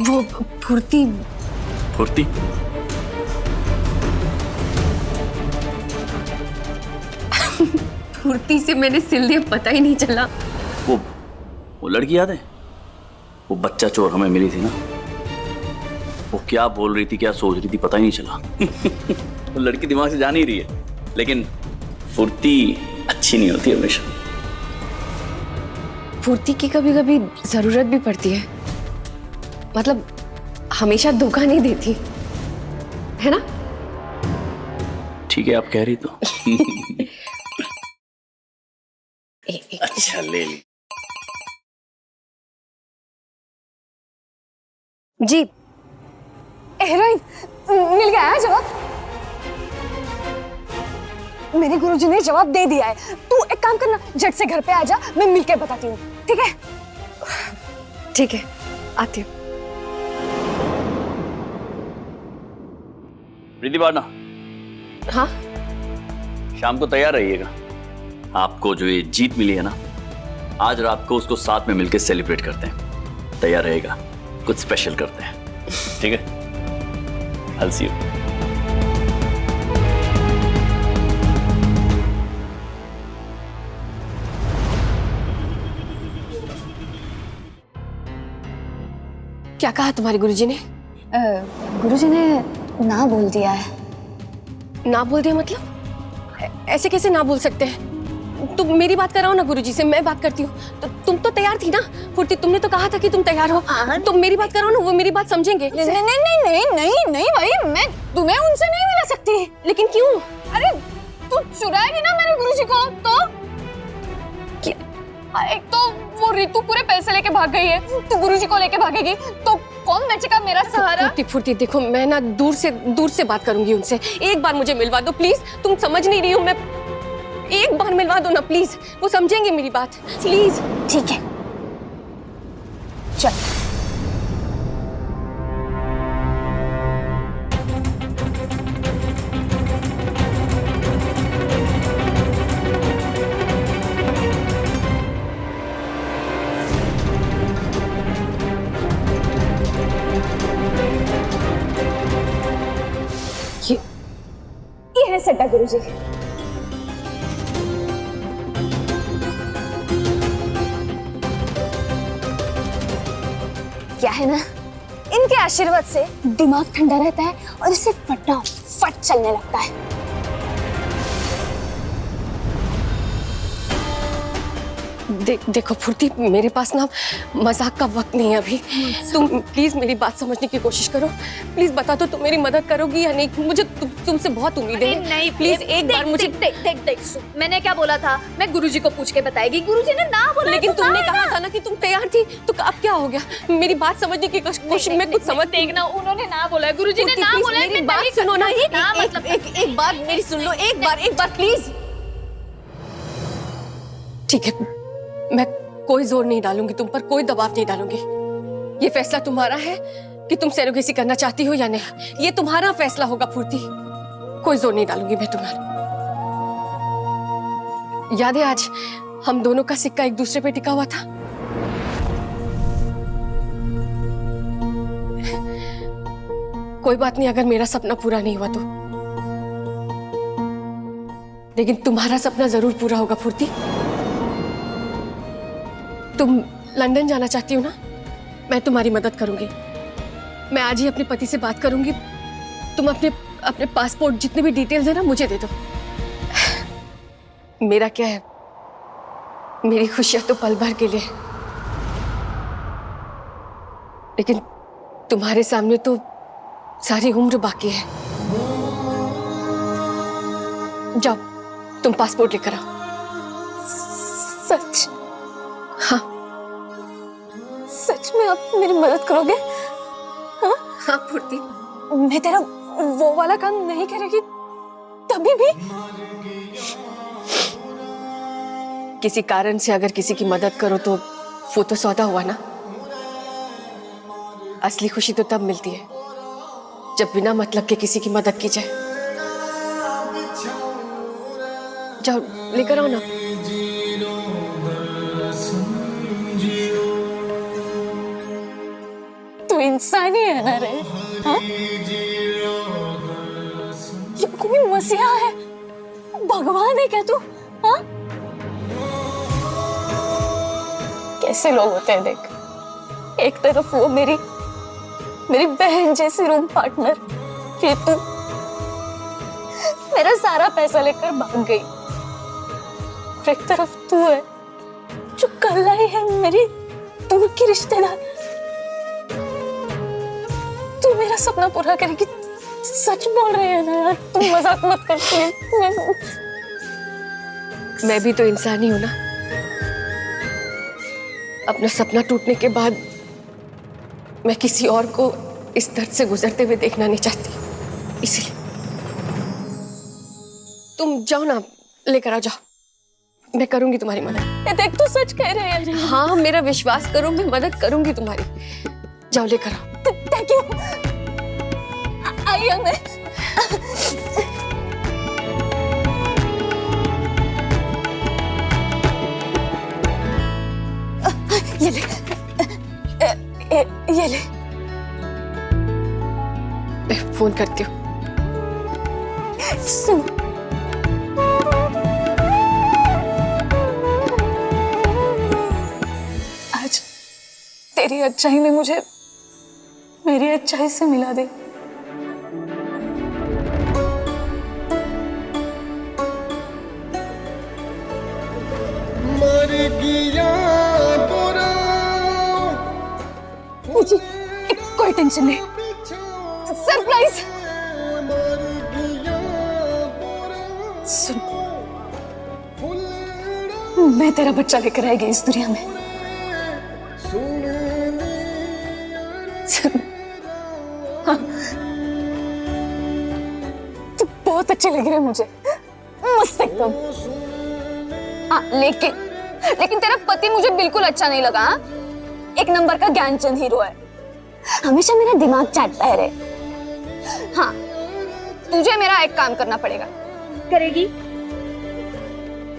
वो फुर्ती। फुर्ती? फुर्ती से मैंने सिल दिया, पता ही नहीं चला। वो लड़की याद है? वो बच्चा चोर हमें मिली थी ना, वो क्या बोल रही थी, क्या सोच रही थी, पता ही नहीं चला। वो लड़की दिमाग से जा नहीं रही है, लेकिन फुर्ती अच्छी नहीं होती हमेशा। फुर्ती की कभी कभी जरूरत भी पड़ती है, मतलब हमेशा धोखा नहीं देती, है ना? ठीक है, आप कह रही तो। अच्छा, ले ली। जी हीरोइन, मिल गया है जवाब। मेरे गुरुजी ने जवाब दे दिया है। तू एक काम करना, झट से घर पे आ जा, मैं मिलके बताती हूँ, ठीक है? ठीक है, आती हूँ। प्रीति बारना, हाँ शाम को तैयार रहिएगा। आपको जो ये जीत मिली है ना, आज रात को उसको साथ में मिलकर सेलिब्रेट करते हैं। तैयार रहेगा, कुछ स्पेशल करते हैं, ठीक है? I'll see you. क्या कहा तुम्हारे गुरुजी ने? गुरुजी ने ना बोल दिया है। ना बोल दिया मतलब? ऐसे कैसे ना बोल सकते हैं? तुम मेरी बात कराओ ना गुरुजी से, मैं बात करती हूँ। तो तुम तो तैयार थी ना फुर्ती, तुमने तो कहा था कि तुम तैयार हो। तुम मेरी बात कराओ ना, वो मेरी बात समझेंगे। नहीं नहीं नहीं नहीं नहीं नहीं भाई, मैं तुम्हें उनसे नहीं मिला सकती। लेकिन क्यों? अरे तू चुराएगी ना मेरे गुरुजी को तो? एक तो वो रितु पूरे पैसे लेके भाग गई है, तू गुरुजी को लेके भागेगी तो कौन बचेगा मेरा सहारा? फुर्ती फुर्ती देखो, मैं ना दूर से बात करूंगी उनसे। एक बार मुझे मिलवा दो प्लीज, तुम समझ नहीं रही हो। मैं एक बार मिलवा दो ना प्लीज, वो समझेंगे मेरी बात, प्लीज। ठीक है, चल। ये है सट्टा गुरुजी। क्या है ना, इनके आशीर्वाद से दिमाग ठंडा रहता है और इसे फटाफट चलने लगता है। देखो फुर्ती, मेरे पास ना मजाक का वक्त नहीं है अभी। तुम प्लीज मेरी बात समझने की कोशिश करो। प्लीज बता दो तुम मेरी मदद करोगी या नहीं? मुझे तुमसे बहुत उम्मीद है। नहीं प्लीज एक बार मुझे देख मैंने क्या बोला था, मैं गुरुजी को पूछ के बताएगी। गुरुजी ने ना बोला। लेकिन तुमने कहा था ना कि तुम तैयार थी, तो अब क्या हो गया? मेरी बात समझने की कोशिश में कुछ समझ। देखना, उन्होंने ना बोला, गुरुजी ने ना बोला। मेरी बात सुनो ना, एक बार मेरी सुन लो, एक बार प्लीज। ठीक है, मैं कोई जोर नहीं डालूंगी तुम पर, कोई दबाव नहीं डालूंगी। ये फैसला तुम्हारा है कि तुम सैरोगेसी करना चाहती हो या नहीं, ये तुम्हारा फैसला होगा फुर्ती। कोई जोर नहीं डालूंगी मैं तुम्हारा। याद है आज हम दोनों का सिक्का एक दूसरे पे टिका हुआ था? कोई बात नहीं अगर मेरा सपना पूरा नहीं हुआ तो, लेकिन तुम्हारा सपना जरूर पूरा होगा फुर्ती। तुम लंदन जाना चाहती हो ना, मैं तुम्हारी मदद करूंगी। मैं आज ही अपने पति से बात करूंगी। तुम अपने पासपोर्ट जितने भी डिटेल्स है ना मुझे दे दो। मेरा क्या है, मेरी खुशियां तो पल भर के लिए, लेकिन तुम्हारे सामने तो सारी उम्र बाकी है। जाओ तुम पासपोर्ट लेकर आओ। सच? हाँ सच में आप मेरी मदद करोगे? हाँ हाँ फुर्ती, मैं तेरा वो वाला काम नहीं करेगी तभी भी? किसी कारण से अगर किसी की मदद करो तो वो तो सौदा हुआ ना। असली खुशी तो तब मिलती है जब बिना मतलब के किसी की मदद की जाए। जाओ लेकर आओ ना। तू तू इंसान ही है ना रे? हाँ? ये कोई मसीहा है, भगवान है क्या तू? हाँ? कैसे लोग होते हैं देख, एक तरफ वो मेरी बहन जैसी रूम पार्टनर, फिर तू मेरा सारा पैसा लेकर भाग गई। एक तरफ तू है जो कल आई है मेरी दूर की रिश्तेदार। तू मेरा सपना पूरा करेगी, सच बोल रहे हैं ना यार, तुम मजाक मत कर प्लीज। मैं भी तो इंसान ही हूं ना। अपना सपना टूटने के बाद मैं किसी और को इस दर्द से गुजरते हुए देखना नहीं चाहती, इसलिए तुम जाओ ना, लेकर आ जाओ, मैं करूंगी तुम्हारी मदद। देख तू सच कह रहे हैं। हाँ, मेरा विश्वास करो, मैं मदद करूंगी तुम्हारी। जाओ लेकर आओ। Thank you. आइए मैं। ये ले, ये ले। मैं फोन करती हूँ। सुन, आज तेरी अच्छाई ने मुझे मेरी अच्छाई से मिला दे। मुझे कोई टेंशन नहीं, सरप्राइज। सुन, मैं तेरा बच्चा लेकर आएगी इस दुनिया में। हाँ। तू बहुत अच्छे लग रहे हैं मुझे, मस्त एकदम। हाँ, लेकिन तेरा पति मुझे बिल्कुल अच्छा नहीं लगा। हाँ? एक नंबर का ज्ञानचंद हीरो है, हमेशा मेरा दिमाग चाटता है रे। हाँ, तुझे मेरा एक काम करना पड़ेगा। करेगी?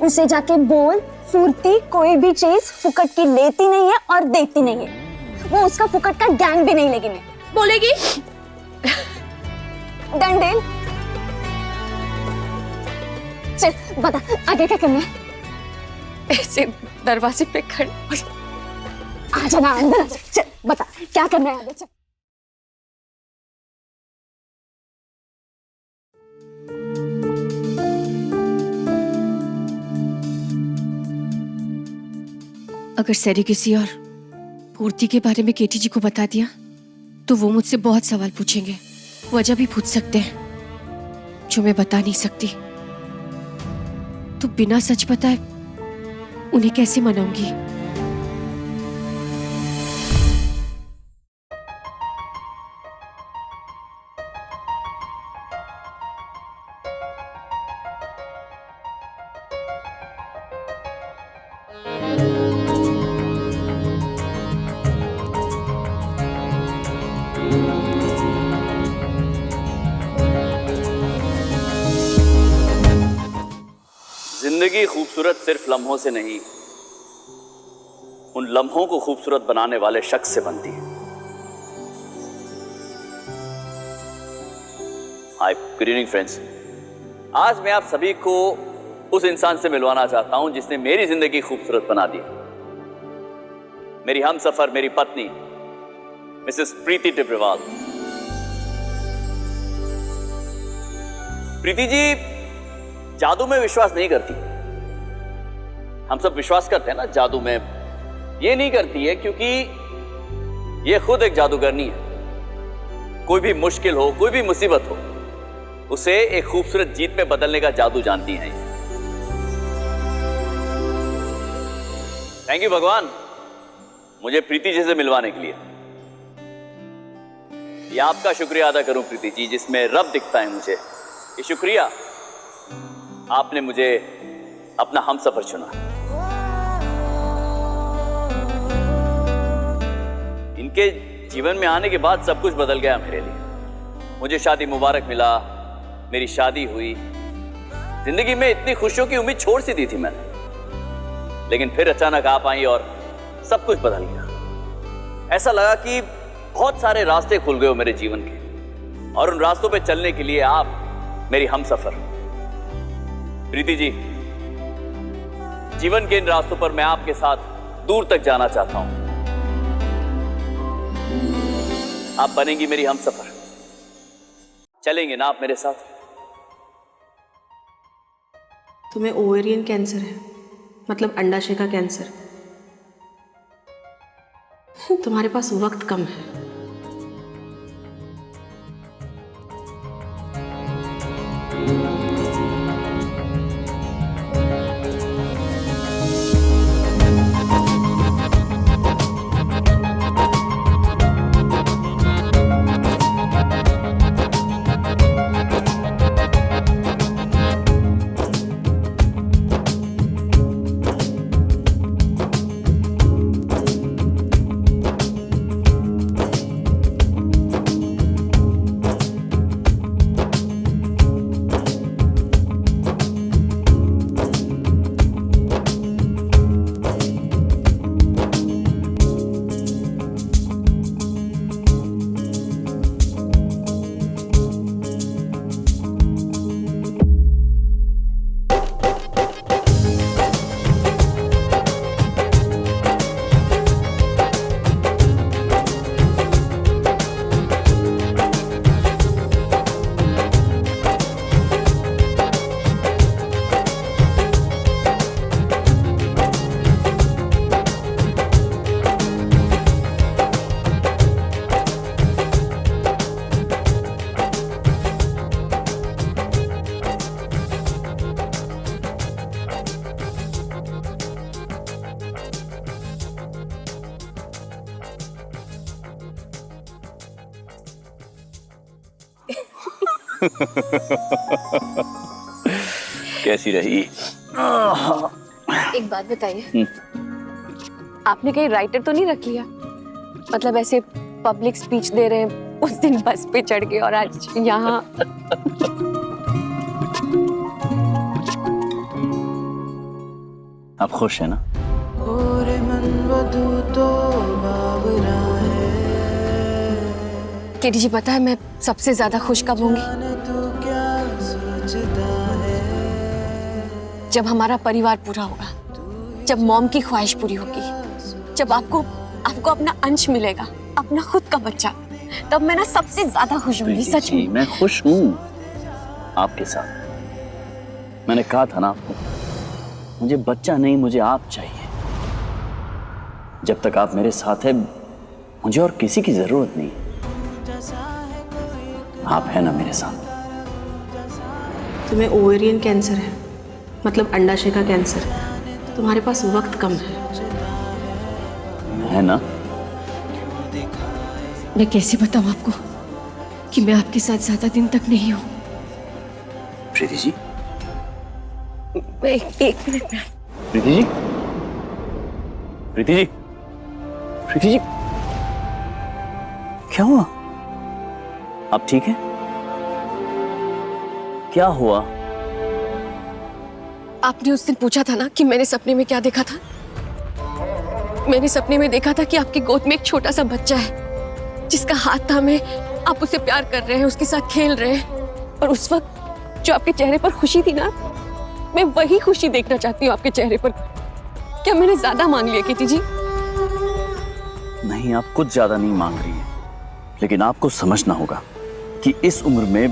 उसे जाके बोल, फुर्ती कोई भी चीज फुकट की लेती नहीं है और देती नहीं है। वो उसका फुकट का ज्ञान भी नहीं लेगी। मैं बोलेगी? डंडेल, चल बता आगे क्या करना है। ऐसे दरवाजे पे खड़े आ जाना अंदर, चल बता क्या करना है आगे। चल अगर सैरी किसी और पूर्ति के बारे में केटी जी को बता दिया तो वो मुझसे बहुत सवाल पूछेंगे, वजह भी पूछ सकते हैं जो मैं बता नहीं सकती। तो बिना सच बताए उन्हें कैसे मनाऊंगी? जिंदगी खूबसूरत सिर्फ लम्हों से नहीं, उन लम्हों को खूबसूरत बनाने वाले शख्स से बनती है। हाय, गुड इवनिंग फ्रेंड्स। आज मैं आप सभी को उस इंसान से मिलवाना चाहता हूं जिसने मेरी जिंदगी खूबसूरत बना दी। मेरी हमसफर, मेरी पत्नी मिसेस प्रीति टिब्रेवाल। प्रीति जी जादू में विश्वास नहीं करती। हम सब विश्वास करते हैं ना जादू में, ये नहीं करती है क्योंकि ये खुद एक जादूगरनी है। कोई भी मुश्किल हो, कोई भी मुसीबत हो, उसे एक खूबसूरत जीत में बदलने का जादू जानती हैं। थैंक यू भगवान मुझे प्रीति जी से मिलवाने के लिए। ये आपका शुक्रिया अदा करूं प्रीति जी, जिसमें रब दिखता है मुझे। ये शुक्रिया, आपने मुझे अपना हमसफर चुना। इनके जीवन में आने के बाद सब कुछ बदल गया मेरे लिए। मुझे शादी मुबारक मिला, मेरी शादी हुई। जिंदगी में इतनी खुशियों की उम्मीद छोड़ सी दी थी मैंने, लेकिन फिर अचानक आप आई और सब कुछ बदल गया। ऐसा लगा कि बहुत सारे रास्ते खुल गए हो मेरे जीवन के, और उन रास्तों पे चलने के लिए आप मेरी हमसफर। प्रीति जी, जीवन के इन रास्तों पर मैं आपके साथ दूर तक जाना चाहता हूं। आप बनेंगी मेरी हमसफर, चलेंगे ना आप मेरे साथ? तुम्हें ओवेरियन कैंसर है, मतलब अंडाशय का कैंसर। तुम्हारे पास वक्त कम है। कैसी रही? एक बात बताइए, आपने कहीं राइटर तो नहीं रख लिया? मतलब ऐसे पब्लिक स्पीच दे रहे हैं, उस दिन बस पे चढ़ गए और आज यहाँ। आप खुश है ना? केटी जी, पता है मैं सबसे ज्यादा खुश कब होंगी? जब हमारा परिवार पूरा होगा, जब मॉम की ख्वाहिश पूरी होगी, जब आपको अपना अंश मिलेगा, अपना खुद का बच्चा, तब मैं ना सबसे ज्यादा खुश होंगी। सच में मैं खुश हूँ आपके साथ। मैंने कहा था ना आपको, मुझे बच्चा नहीं, मुझे आप चाहिए। जब तक आप मेरे साथ हैं, मुझे और किसी की जरूरत नहीं। आप है ना मेरे साथ? तुम्हें ओवेरियन कैंसर है, मतलब अंडाशय का कैंसर। तुम्हारे पास वक्त कम है ना? मैं कैसे बताऊं आपको कि मैं आपके साथ ज्यादा दिन तक नहीं हूं? प्रीति जी, एक मिनट में। प्रीति जी, प्रीति जी, प्रीति जी, क्या हुआ? आप ठीक हैं? क्या हुआ? आपने उस दिन पूछा था ना कि मैंने सपने में क्या देखा था? मैंने सपने में देखा था कि आपकी गोद में एक छोटा सा बच्चा है जिसका हाथ थामे आप उसे प्यार कर रहे हैं, उसके साथ खेल रहे हैं। और उस वक्त जो आपके चेहरे पर खुशी थी ना, मैं वही खुशी देखना चाहती हूँ आपके चेहरे पर। क्या मैंने ज्यादा मांग लिया कीर्ति जी? नहीं, आप कुछ ज्यादा नहीं मांग रही है, लेकिन आपको समझना होगा कि इस उम्र में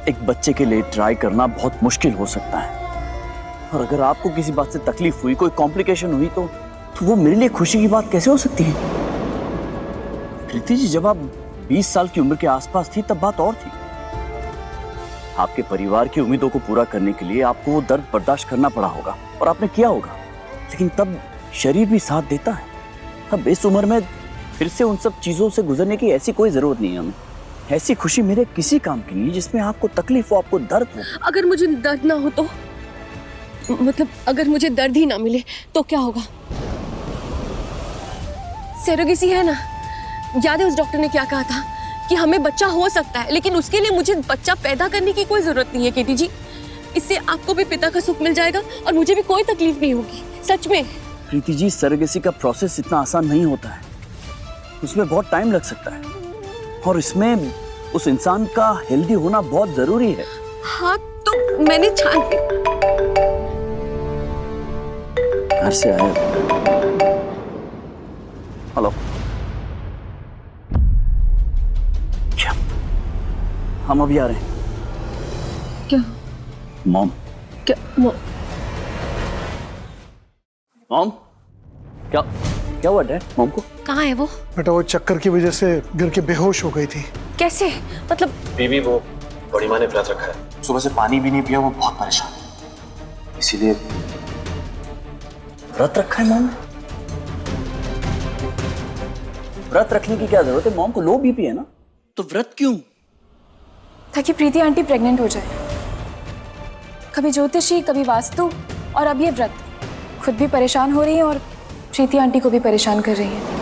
एक बच्चे के लिए ट्राई करना बहुत मुश्किल हो सकता है। और अगर आपको किसी बात से तकलीफ हुई, कोई कॉम्प्लिकेशन हुई, तो वो मेरे लिए खुशी की बात कैसे हो सकती है? प्रीति जी, जब आप 20 साल की उम्र के आसपास थी, तब बात और थी। आपके परिवार की उम्मीदों को पूरा करने के लिए आपको वो दर्द बर्दाश्त करना पड़ा होगा, और आपने किया होगा। लेकिन तब शरीर भी साथ देता है। अब इस उम्र में फिर से उन सब चीजों से गुजरने की ऐसी कोई जरूरत नहीं है हमें। ऐसी खुशी मेरे किसी काम की नहीं जिसमें आपको तकलीफ हो, आपको दर्द हो। अगर मुझे दर्द ना हो तो, मतलब अगर मुझे दर्द ही ना मिले तो क्या होगा? सेरोगेसी है ना? याद है उस डॉक्टर ने क्या कहा था कि हमें बच्चा हो सकता है, लेकिन उसके लिए मुझे बच्चा पैदा करने की कोई जरूरत नहीं है केटी जी। इससे आपको भी पिता का सुख मिल जाएगा और मुझे भी कोई तकलीफ नहीं होगी। सच में। प्रीति जी, सेरोगेसी का प्रोसेस इतना आसान नहीं होता है, उसमें बहुत टाइम लग सकता है। और इसमें उस इंसान का हेल्दी होना बहुत जरूरी है। हाँ तो मैंने छान ली। घर से आए। हेलो, क्या? हम अभी आ रहे हैं। क्या? मॉम। क्या? मॉम, क्या क्या हुआ डैड? मॉम को कहाँ है वो? बेटा वो चक्कर की वजह से गिर के बेहोश हो गई थी। कैसे? मतलब बेबी वो बड़ी माँ ने व्रत रखा है, सुबह से पानी भी नहीं पिया, वो बहुत परेशान है, इसीलिए व्रत रखा है मॉम ने? व्रत रखने की क्या जरूरत है? मॉम को लो बीपी है ना, तो व्रत क्यों? ताकि प्रीति आंटी प्रेग्नेंट हो जाए। कभी ज्योतिषी, कभी वास्तु, और अब ये व्रत। खुद भी परेशान हो रही है और प्रीति आंटी को भी परेशान कर रही है।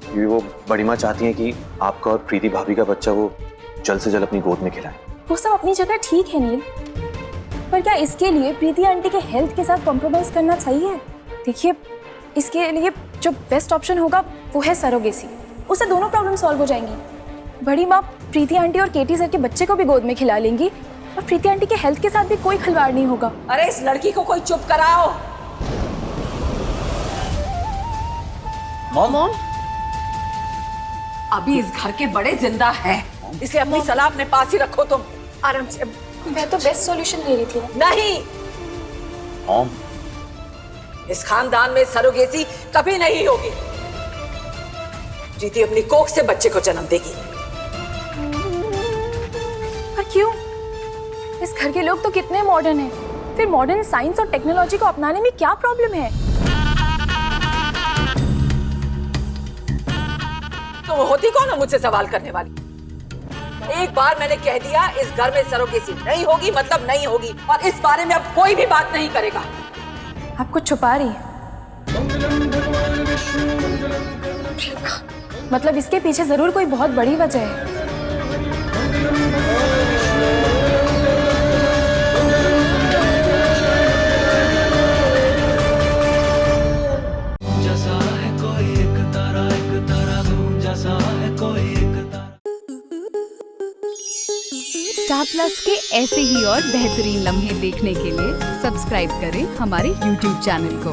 बेबी वो बड़ी माँ चाहती है कि आपका और प्रीति भाभी का बच्चा वो जल्द से जल्द अपनी गोद में खिलाए। वो सब अपनी जगह ठीक है नील, पर क्या इसके लिए प्रीति आंटी के हेल्थ के साथ कॉम्प्रोमाइज करना चाहिए? देखिए, इसके लिए जो बेस्ट ऑप्शन होगा वो है सरोगेसी। उससे दोनों प्रॉब्लम सॉल्व हो जाएंगी। बड़ी माँ प्रीति आंटी और केटी सर के बच्चे को भी गोद में खिला लेंगी और प्रीति आंटी के हेल्थ के साथ भी कोई खिलवाड़ नहीं होगा। अरे इस लड़की को कोई चुप कराओ। मॉम, अभी इस घर के बड़े जिंदा हैं, इसे अपनी सलाह अपने पास ही रखो तुम। आराम से, मैं तो बेस्ट सॉल्यूशन दे रही थी। नहीं, मॉम, इस खानदान में सरोगेसी कभी नहीं होगी। प्रीति अपनी कोख से बच्चे को जन्म देगी। पर क्यों? इस घर के लोग तो कितने मॉडर्न हैं। फिर मॉडर्न साइंस और टेक्नोलॉजी को अपनाने में क्या प्रॉब्लम है? तुम होती कौन हो मुझसे सवाल करने वाली? एक बार मैंने कह दिया इस घर में सरोगेसी नहीं होगी, मतलब नहीं होगी, और इस बारे में अब कोई भी बात नहीं करेगा। आप कुछ छुपा रही है? मतलब इसके पीछे जरूर कोई बहुत बड़ी वजह है। स्टार प्लस के ऐसे ही और बेहतरीन लम्हे देखने के लिए सब्सक्राइब करें हमारे YouTube चैनल को।